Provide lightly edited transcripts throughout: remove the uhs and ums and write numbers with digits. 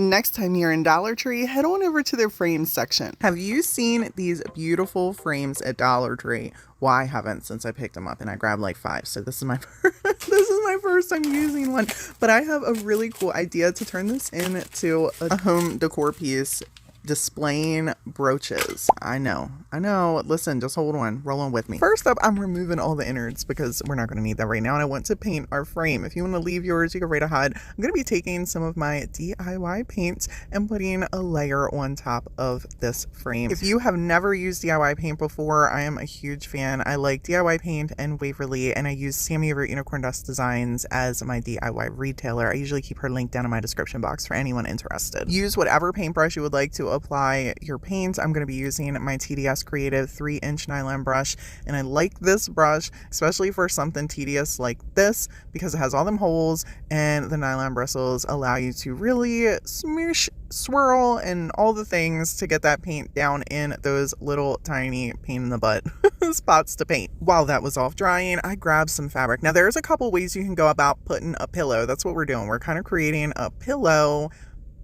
Next time you're in Dollar Tree, head on over to their frames section. Have you seen these beautiful frames at Dollar Tree? Well, I haven't, since I picked them up and I grabbed like 5. So this is my this is my first time using one. But I have a really cool idea to turn this into a home decor piece displaying brooches. I know. Listen, just hold on. Roll on with me. First up, I'm removing all the innards because we're not going to need that right now. And I want to paint our frame. If you want to leave yours, you can right ahead. I'm going to be taking some of my DIY paint and putting a layer on top of this frame. If you have never used DIY paint before, I am a huge fan. I like DIY paint and Waverly, and I use Sammy over at Unicorn Dust Designs as my DIY retailer. I usually keep her link down in my description box for anyone interested. Use whatever paintbrush you would like to apply your paint. I'm going to be using my TDS Creative 3-inch nylon brush, and I like this brush especially for something tedious like this because it has all them holes, and the nylon bristles allow you to really smoosh, swirl, and all the things to get that paint down in those little tiny pain in the butt spots to paint. While that was off drying, I grabbed some fabric. Now there's a couple ways you can go about putting a pillow. That's what we're doing. We're kind of creating a pillow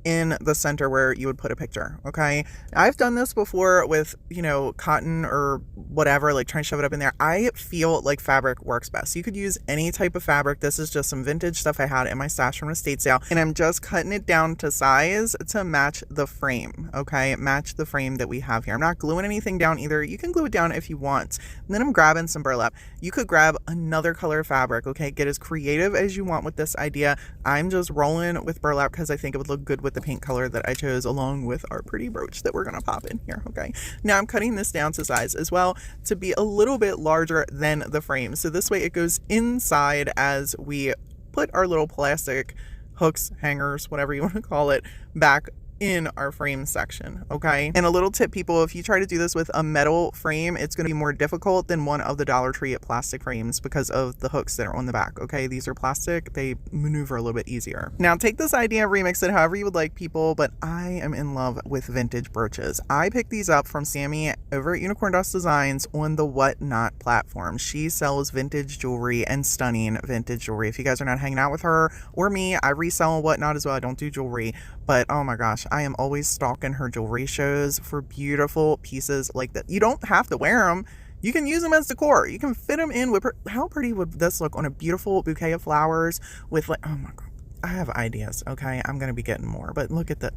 in the center where you would put a picture. Okay, I've done this before with, you know, cotton or whatever, like trying to shove it up in there. I feel like fabric works best. You could use any type of fabric. This is just some vintage stuff I had in my stash from an estate sale, and I'm just cutting it down to size to match the frame. Okay, match the frame that we have here. I'm not gluing anything down either. You can glue it down if you want. And then I'm grabbing some burlap. You could grab another color of fabric. Okay, get as creative as you want with this idea. I'm just rolling with burlap because I think it would look good with the paint color that I chose, along with our pretty brooch that we're gonna pop in here. Okay, now I'm cutting this down to size as well to be a little bit larger than the frame, so this way it goes inside as we put our little plastic hooks, hangers, whatever you want to call it, back in our frame section. Okay, and a little tip, people, if you try to do this with a metal frame, it's going to be more difficult than one of the Dollar Tree plastic frames because of the hooks that are on the back. Okay, these are plastic, they maneuver a little bit easier. Now take this idea and remix it however you would like, people, but I am in love with vintage brooches. I picked these up from Sammy over at Unicorn Dust Designs on the Whatnot platform. She sells vintage jewelry and stunning vintage jewelry. If you guys are not hanging out with her or me, I resell on Whatnot as well. I don't do jewelry, but oh my gosh, I am always stalking her jewelry shows for beautiful pieces like that. You don't have to wear them. You can use them as decor. You can fit them in with, how pretty would this look on a beautiful bouquet of flowers with, like, oh my God, I have ideas. Okay, I'm going to be getting more, but look at the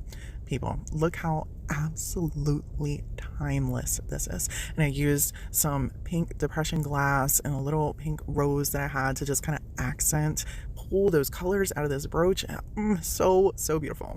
people. Look how absolutely timeless this is. And I used some pink depression glass and a little pink rose that I had to just kind of accent, pull those colors out of this brooch. So beautiful.